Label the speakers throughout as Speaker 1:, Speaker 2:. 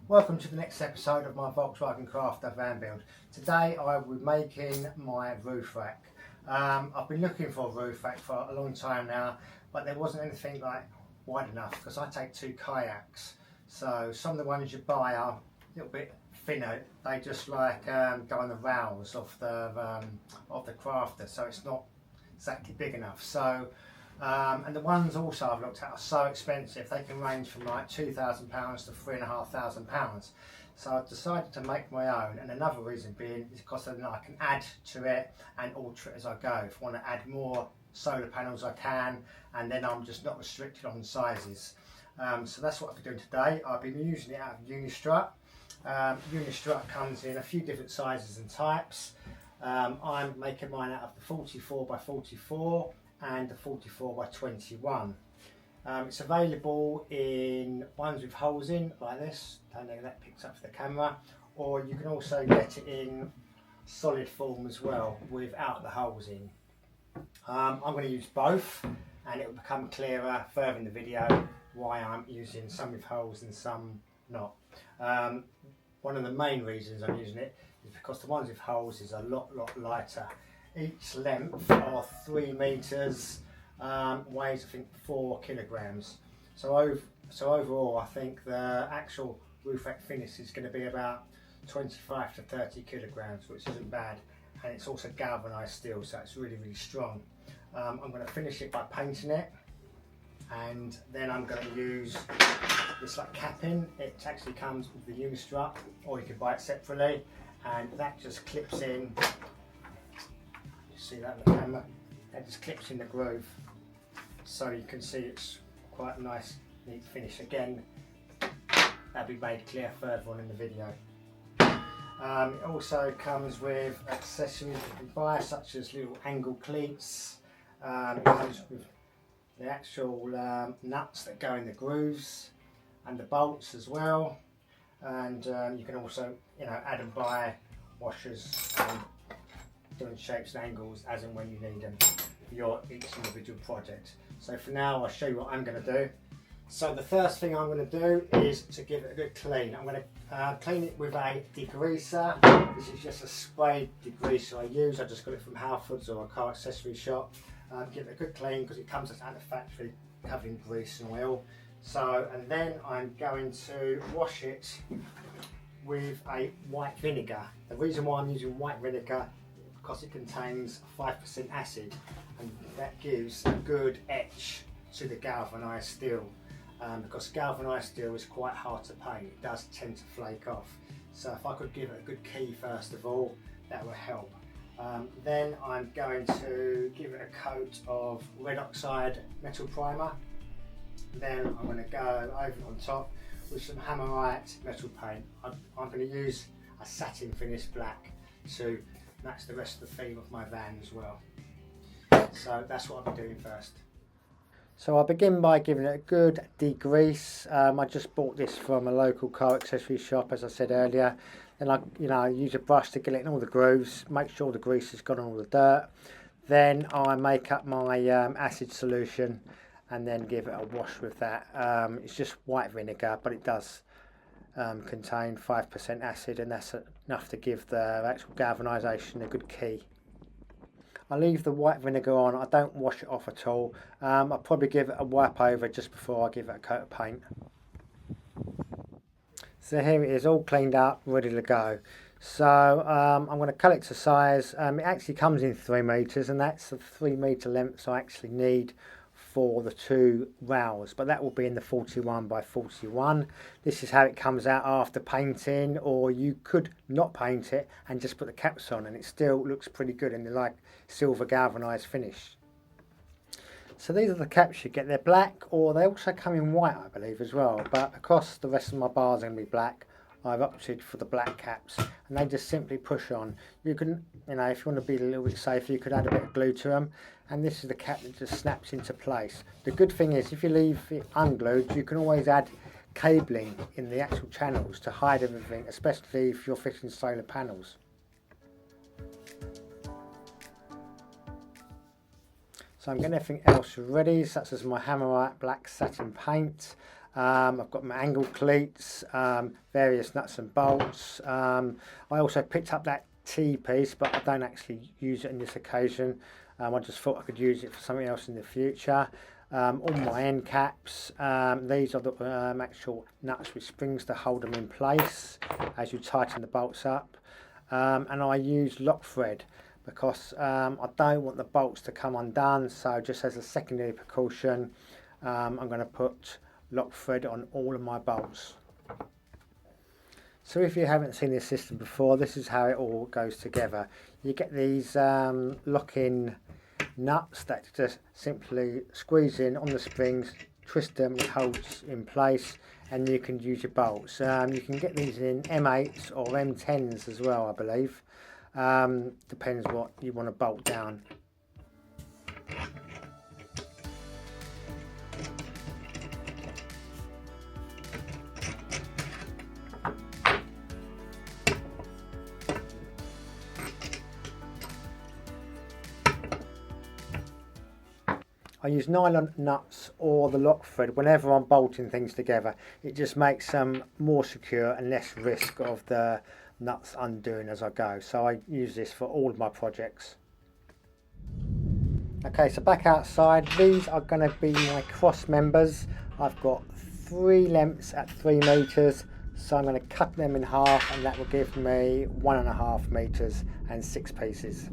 Speaker 1: Welcome to the next episode of my Volkswagen Crafter van build. Today I will be making my roof rack. I've been looking for a roof rack for a long time now, but there wasn't anything like wide enough because I take two kayaks. So some of the ones you buy are a little bit thinner. They just like go on the rails of the Crafter, so it's not exactly big enough. So and the ones also I've looked at are so expensive. They can range from like £2,000 to £3,500. So I've decided to make my own, and another reason being is because then I can add to it and alter it as I go. If I want to add more solar panels I can, and then I'm just not restricted on sizes. So that's what I've been doing today. I've been using it out of Unistrut. Unistrut comes in a few different sizes and types. I'm making mine out of the 44 by 44 and the 44 by 21. It's available in ones with holes in like this, and then that picks up for the camera, or you can also get it in solid form as well without the holes in. I'm going to use both, and it will become clearer further in the video why I'm using some with holes and some not. One of the main reasons I'm using it is because the ones with holes is a lot lighter. Each length are 3 metres, weighs I think 4 kilograms. So overall I think the actual roof rack finish is going to be about 25 to 30 kilograms, which isn't bad, and it's also galvanised steel, so it's really strong. I'm going to finish it by painting it, and then I'm going to use this like capping. It actually comes with the Unistrut, or you can buy it separately, and that just clips in. See that on the camera? That just clips in the groove, so you can see it's quite a nice neat finish. Again, that'll be made clear further on in the video. It also comes with accessories you can buy, such as little angle cleats. It comes with the actual nuts that go in the grooves, and the bolts as well. And you can also, add and buy washers and different shapes and angles as and when you need them for your each individual project. So for now, I'll show you what I'm going to do. So the first thing I'm going to do is to give it a good clean. I'm going to clean it with a degreaser. This is just a spray degreaser I use. I just got it from Halfords or a car accessory shop. Give it a good clean because it comes out of the factory covered in grease and oil. So, and then I'm going to wash it with a white vinegar. The reason why I'm using white vinegar because it contains 5% acid, and that gives a good etch to the galvanised steel. Because galvanised steel is quite hard to paint, it does tend to flake off. So if I could give it a good key first of all, that will help. Then I'm going to give it a coat of red oxide metal primer. Then I'm going to go over it on top with some hammerite metal paint. I'm going to use a satin finish black to match the rest of the theme of my van as well. So that's what I'll be doing first. So I'll begin by giving it a good degrease. I just bought this from a local car accessory shop, as I said earlier. Then I use a brush to get it in all the grooves, make sure the grease has gone on all the dirt. Then I make up my acid solution and then give it a wash with that. It's just white vinegar, but it does contain 5% acid, and that's enough to give the actual galvanisation a good key. I leave the white vinegar on. I don't wash it off at all. I'll probably give it a wipe over just before I give it a coat of paint. So here it is, all cleaned up, ready to go. So I'm going to cut it to size. It actually comes in 3 metres, and that's the 3 metre lengths I actually need for the 2 rails, but that will be in the 41 by 41. This is how it comes out after painting, or you could not paint it and just put the caps on and it still looks pretty good in the like silver galvanised finish. So these are the caps you get. They're black, or they also come in white I believe as well, but because the rest of my bars are going to be black, I've opted for the black caps, and they just simply push on. You can, if you want to be a little bit safer, you could add a bit of glue to them, and this is the cap that just snaps into place. The good thing is, if you leave it unglued, you can always add cabling in the actual channels to hide everything, especially if you're fitting solar panels. So I'm getting everything else ready, such as my hammerite black satin paint. I've got my angle cleats, various nuts and bolts. I also picked up that T-piece, but I don't actually use it on this occasion. I just thought I could use it for something else in the future. All my end caps, these are the actual nuts with springs to hold them in place as you tighten the bolts up. And I use lock thread because I don't want the bolts to come undone, so just as a secondary precaution, I'm going to put lock thread on all of my bolts. So if you haven't seen this system before, this is how it all goes together. You get these lock-in nuts that just simply squeeze in on the springs, twist them, it holds in place, and you can use your bolts. You can get these in M8s or M10s as well, I believe. Depends what you want to bolt down. I use nylon nuts or the lock thread whenever I'm bolting things together. It just makes them more secure and less risk of the nuts undoing as I go. So I use this for all of my projects. Okay, so back outside, these are going to be my cross members. I've got 3 lengths at 3 meters, so I'm going to cut them in half, and that will give me 1.5 meters and 6 pieces.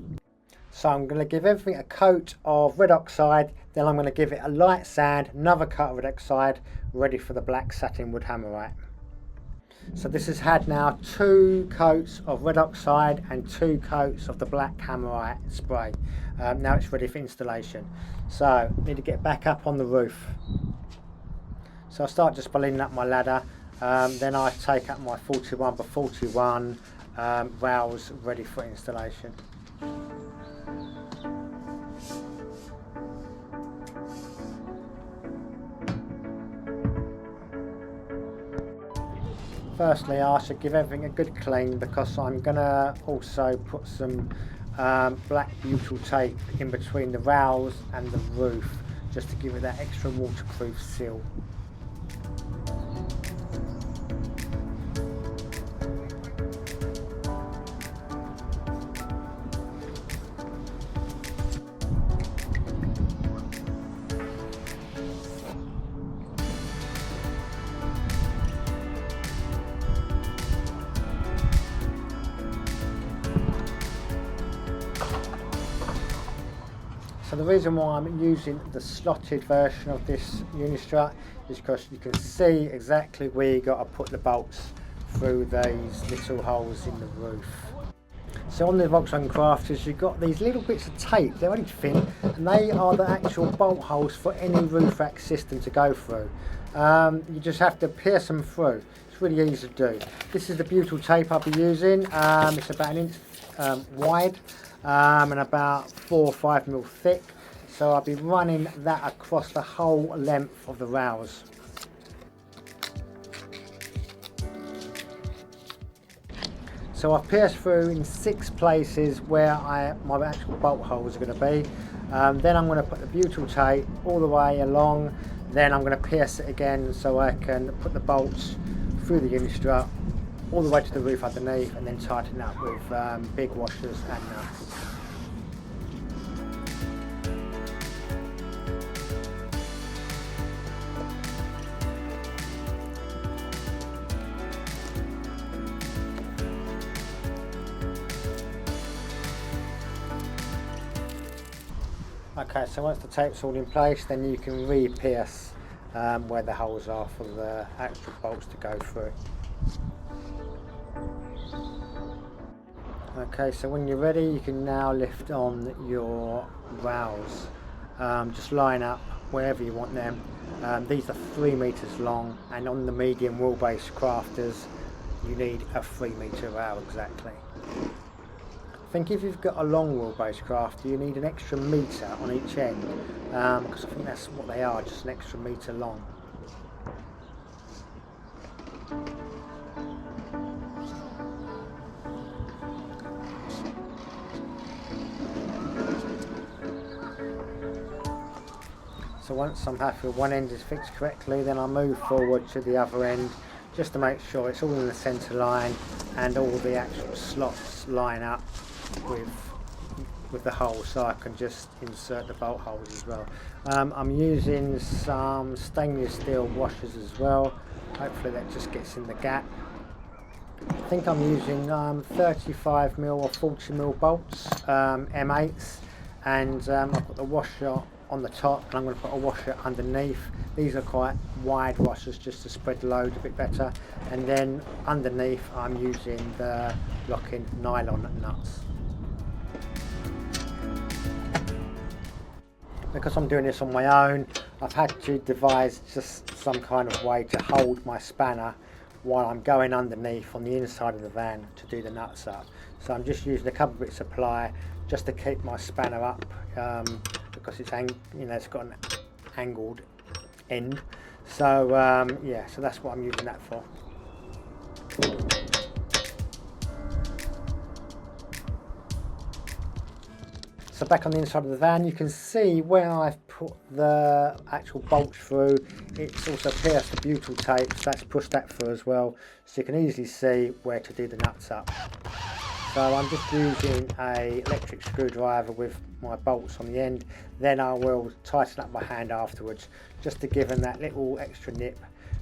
Speaker 1: So I'm going to give everything a coat of red oxide, then I'm going to give it a light sand, another coat of red oxide, ready for the black satin wood hammerite. So this has had now 2 coats of red oxide and 2 coats of the black hammerite spray. Now it's ready for installation. So I need to get back up on the roof. So I'll start just by leaning up my ladder, then I take up my 41 by 41 rails ready for installation. Firstly, I should give everything a good clean because I'm going to also put some black butyl tape in between the rails and the roof just to give it that extra waterproof seal. So the reason why I'm using the slotted version of this Unistrut is because you can see exactly where you got to put the bolts through these little holes in the roof. So on the Volkswagen Crafters, you've got these little bits of tape, they're only thin, and they are the actual bolt holes for any roof rack system to go through. You just have to pierce them through. It's really easy to do. This is the butyl tape I'll be using. It's about 1 inch wide. And about 4 or 5 mil thick, so I'll be running that across the whole length of the rails. So I've pierced through in 6 places where my actual bolt holes are going to be. Then I'm going to put the butyl tape all the way along, then I'm going to pierce it again so I can put the bolts through the Unistrut all the way to the roof underneath, and then tighten up with big washers and nuts. Okay, so once the tape's all in place, then you can re-pierce where the holes are for the actual bolts to go through. Okay, so when you're ready, you can now lift on your rails. Just line up wherever you want them. These are 3 meters long, and on the medium wheelbase crafters, you need a 3 meter rail exactly. I think if you've got a long wheelbase crafter, you need an extra metre on each end, because I think that's what they are, just an extra metre long. So once I'm happy with one end is fixed correctly, then I move forward to the other end just to make sure it's all in the centre line and all the actual slots line up with the holes, so I can just insert the bolt holes as well. I'm using some stainless steel washers as well. Hopefully that just gets in the gap. I think I'm using 35mm or 40mm bolts, M8s, and I've got the washer on the top and I'm going to put a washer underneath. These are quite wide washers just to spread the load a bit better, and then underneath I'm using the locking nylon nuts. Because I'm doing this on my own, I've had to devise just some kind of way to hold my spanner while I'm going underneath on the inside of the van to do the nuts up. So I'm just using a couple of bits of ply just to keep my spanner up, because it's it's got an angled end. So yeah, so that's what I'm using that for. So back on the inside of the van, you can see where I've put the actual bolts through. It's also pierced the butyl tape, so that's pushed that through as well. So you can easily see where to do the nuts up. So I'm just using an electric screwdriver with my bolts on the end. Then I will tighten up my hand afterwards, just to give them that little extra nip,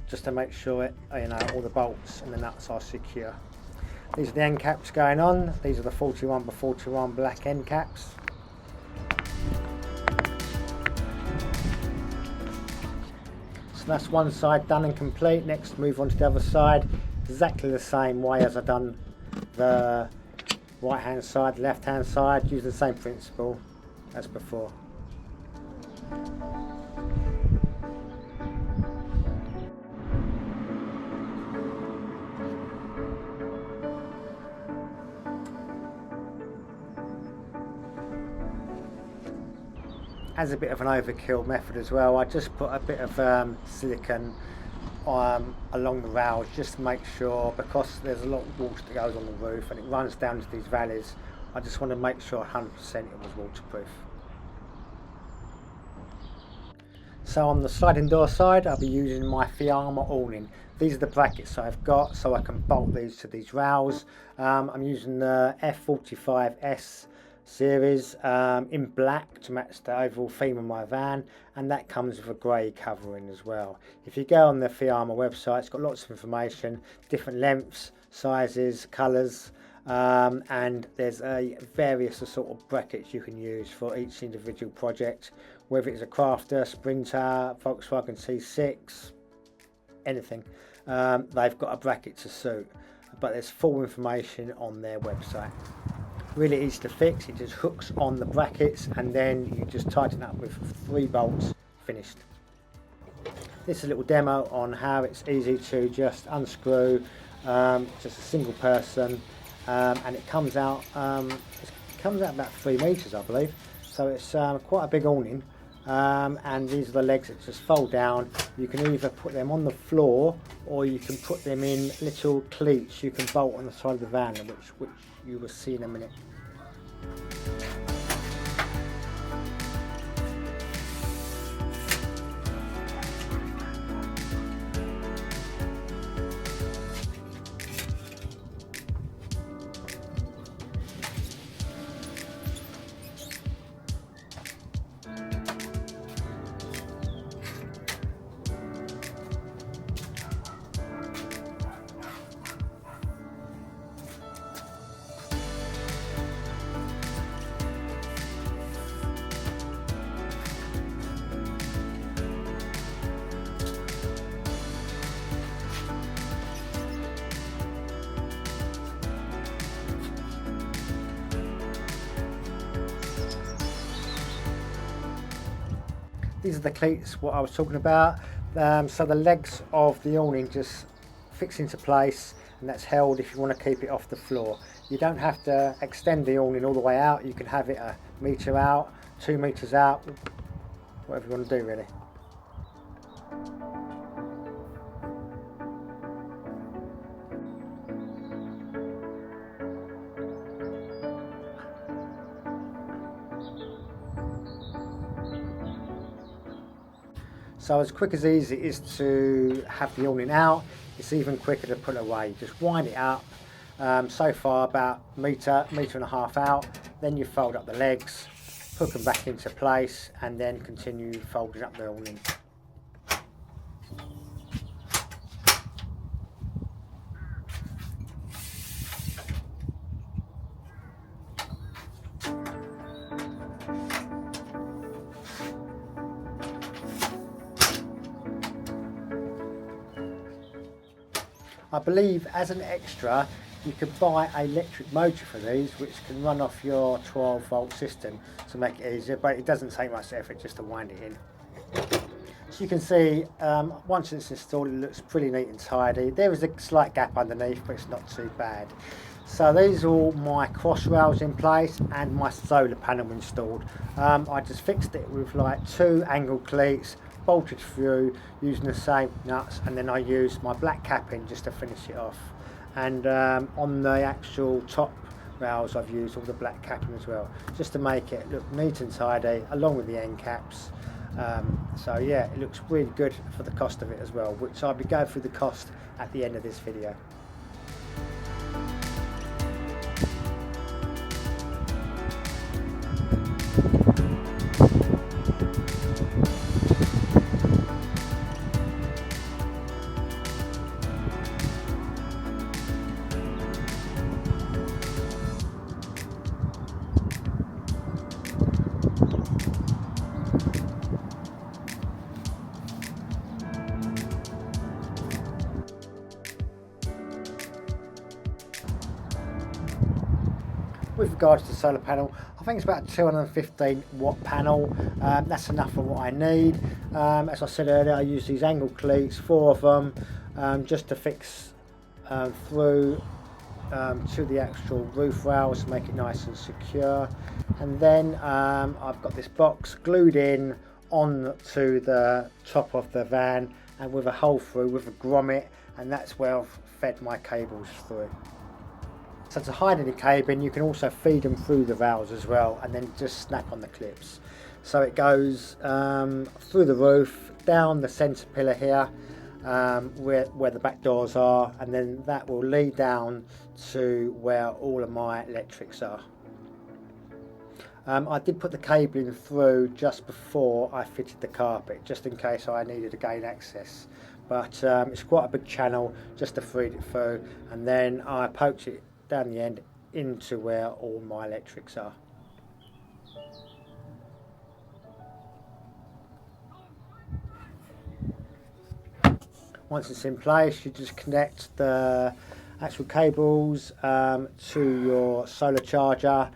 Speaker 1: just to make sure all the bolts and the nuts are secure. These are the end caps going on. These are the 41x41 black end caps. So that's one side done and complete. Next, move on to the other side, exactly the same way as I've done the right hand side, left hand side, use the same principle as before. As a bit of an overkill method as well, I just put a bit of silicone along the rails just to make sure, because there's a lot of water that goes on the roof and it runs down to these valleys. I just want to make sure 100% it was waterproof. So on the sliding door side, I'll be using my Fiamma awning. These are the brackets I've got, so I can bolt these to these rails. I'm using the F45S series in black to match the overall theme of my van, and that comes with a grey covering as well. If you go on the Fiamma website, it's got lots of information, different lengths, sizes, colours, and there's various sort of brackets you can use for each individual project, whether it's a Crafter, Sprinter, Volkswagen C6, anything. They've got a bracket to suit, but there's full information on their website. Really easy to fix, it just hooks on the brackets and then you just tighten up with 3 bolts, finished. This is a little demo on how it's easy to just unscrew, just a single person, and it comes out about 3 meters, I believe. So it's quite a big awning, and these are the legs that just fold down. You can either put them on the floor or you can put them in little cleats you can bolt on the side of the van, which you will see in a minute. These are the cleats, what I was talking about. So the legs of the awning just fix into place, and that's held if you want to keep it off the floor. You don't have to extend the awning all the way out. You can have it a metre out, 2 metres out, whatever you want to do really. So as quick as easy it is to have the awning out, it's even quicker to put it away. You just wind it up, so far about metre and a half out, then you fold up the legs, hook them back into place, and then continue folding up the awning. I believe as an extra you could buy an electric motor for these which can run off your 12-volt system to make it easier, but it doesn't take much effort just to wind it in. So you can see once it's installed it looks pretty neat and tidy. There is a slight gap underneath but it's not too bad. So these are all my cross rails in place and my solar panel installed. I just fixed it with like 2 angle cleats, bolted through using the same nuts, and then I used my black capping just to finish it off. And on the actual top rails I've used all the black capping as well, just to make it look neat and tidy along with the end caps. So yeah, it looks really good for the cost of it as well, which I'll be going through the cost at the end of this video. With regards to the solar panel, I think it's about a 215 watt panel. That's enough for what I need. As I said earlier, I use these angle cleats, 4 of them, just to fix through to the actual roof rails to make it nice and secure. And then I've got this box glued in on to the top of the van and with a hole through with a grommet, and that's where I've fed my cables through. So to hide any cabling you can also feed them through the rails as well and then just snap on the clips. So it goes through the roof, down the centre pillar here where the back doors are, and then that will lead down to where all of my electrics are. I did put the cabling through just before I fitted the carpet, just in case I needed to gain access. But it's quite a big channel just to feed it through, and then I poked it down the end into where all my electrics are. Once it's in place, you just connect the actual cables to your solar charger.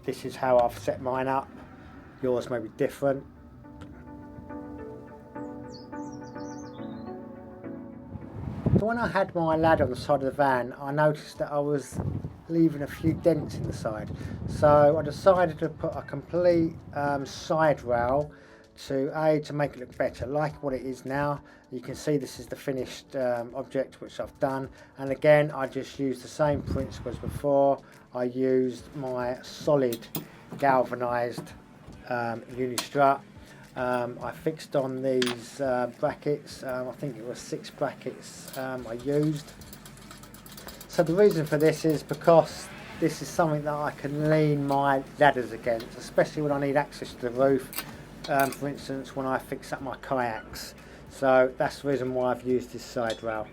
Speaker 1: This is how I've set mine up. Yours may be different. So when I had my ladder on the side of the van, I noticed that I was leaving a few dents in the side. So I decided to put a complete side rail to make it look better, like what it is now. You can see this is the finished object which I've done, and again I just used the same principle as before. I used my solid galvanised Unistrut. I fixed on these brackets, I think it was 6 brackets I used. So the reason for this is because this is something that I can lean my ladders against, especially when I need access to the roof, for instance when I fix up my kayaks. So that's the reason why I've used this side rail.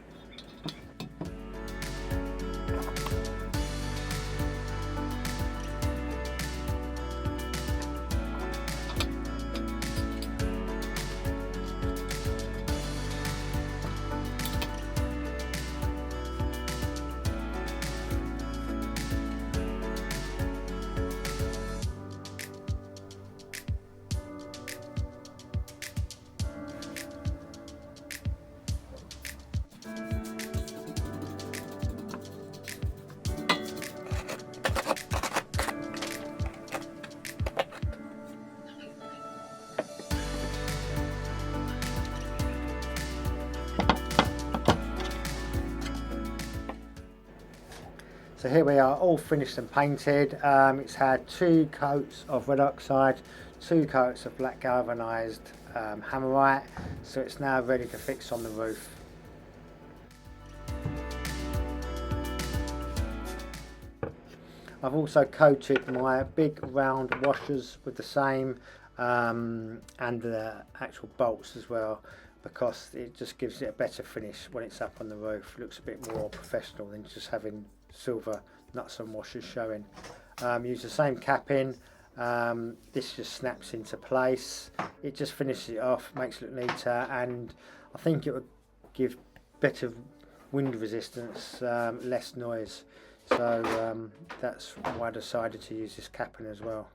Speaker 1: So here we are, all finished and painted. It's had 2 coats of red oxide, 2 coats of black galvanised hammerite, so it's now ready to fix on the roof. I've also coated my big round washers with the same and the actual bolts as well, because it just gives it a better finish when it's up on the roof. It looks a bit more professional than just having silver nuts and washers showing. Use the same capping. This just snaps into place. It just finishes it off, makes it look neater, and I think it would give better wind resistance, less noise. So that's why I decided to use this capping as well.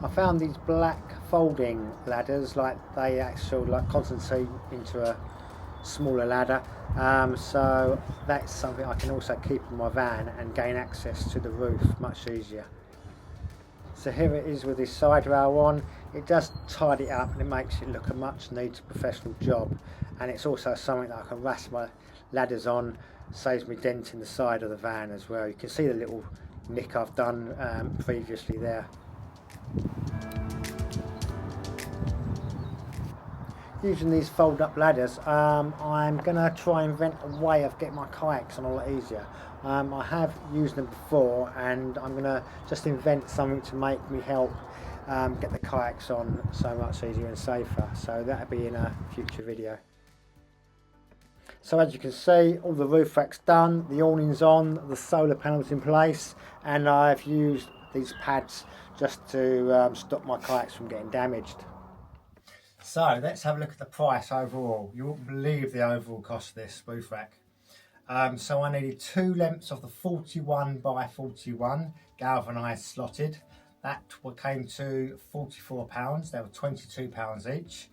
Speaker 1: I found these black folding ladders, like they actually concentrate into a smaller ladder, so that's something I can also keep in my van and gain access to the roof much easier. So here it is with this side rail on. It does tidy it up and it makes it look a much neater professional job, and it's also something that I can rest my ladders on, saves me denting the side of the van as well. You can see the little nick I've done previously there. Using these fold up ladders, I'm going to try and invent a way of getting my kayaks on a lot easier. I have used them before, and I'm going to just invent something to make me help get the kayaks on so much easier and safer. So that'll be in a future video. So as you can see, all the roof rack's done, the awning's on, the solar panels in place, and I've used these pads just to stop my kayaks from getting damaged. So let's have a look at the price overall. You won't believe the overall cost of this roof rack. So I needed 2 lengths of the 41 by 41 galvanised slotted. That came to £44. They were £22 each.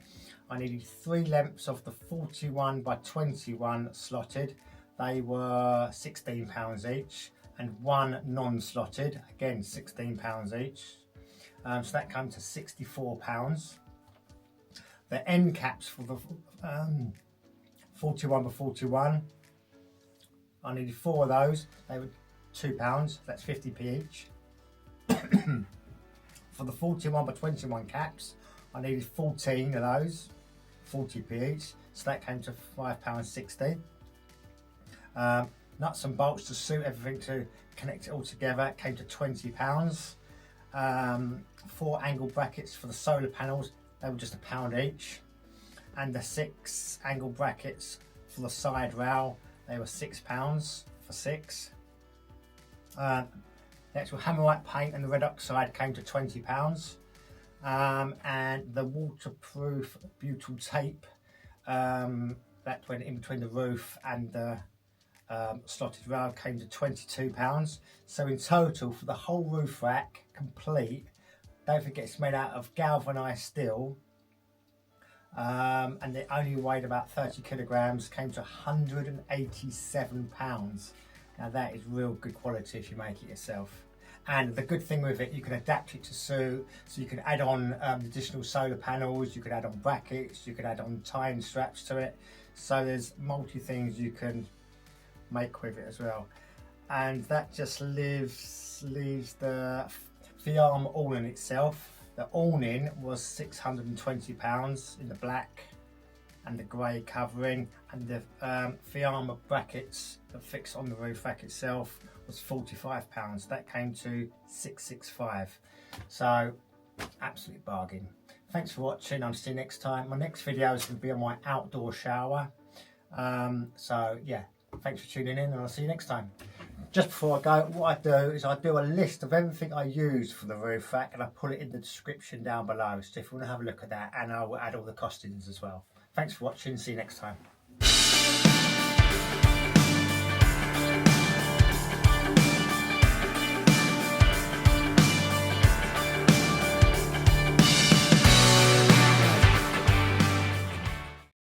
Speaker 1: I needed 3 lengths of the 41 by 21 slotted. They were £16 each, and 1 non-slotted, again £16 each. So that came to £64. The end caps for the 41 by 41, I needed 4 of those. They were £2, that's 50p each. For the 41 by 21 caps, I needed 14 of those, 40p each, so that came to £5.60. Nuts and bolts to suit everything to connect it all together, it came to £20. 4 angle brackets for the solar panels, they were just £1 each, and the 6 angle brackets for the side rail, they were £6 for 6. The actual hammerite paint and the red oxide came to £20, and the waterproof butyl tape that went in between the roof and the slotted rail came to £22. So in total, for the whole roof rack complete, don't forget it's made out of galvanised steel, and it only weighed about 30 kilograms, came to £187. Now that is real good quality if you make it yourself. And the good thing with it, you can adapt it to suit, so you can add on additional solar panels, you could add on brackets, you could add on tying straps to it. So there's multi things you can make with it as well. And that just leaves the Fiamma awning itself. The awning was £620 in the black and the grey covering, and the Fiamma brackets that fix on the roof rack itself was £45. That came to £665. So absolute bargain. Thanks for watching. I'll see you next time. My next video is going to be on my outdoor shower. So yeah, thanks for tuning in, and I'll see you next time. Just before I go, what I do is I do a list of everything I use for the roof rack, and I put it in the description down below. So if you want to have a look at that, and I will add all the costings as well. Thanks for watching. See you next time.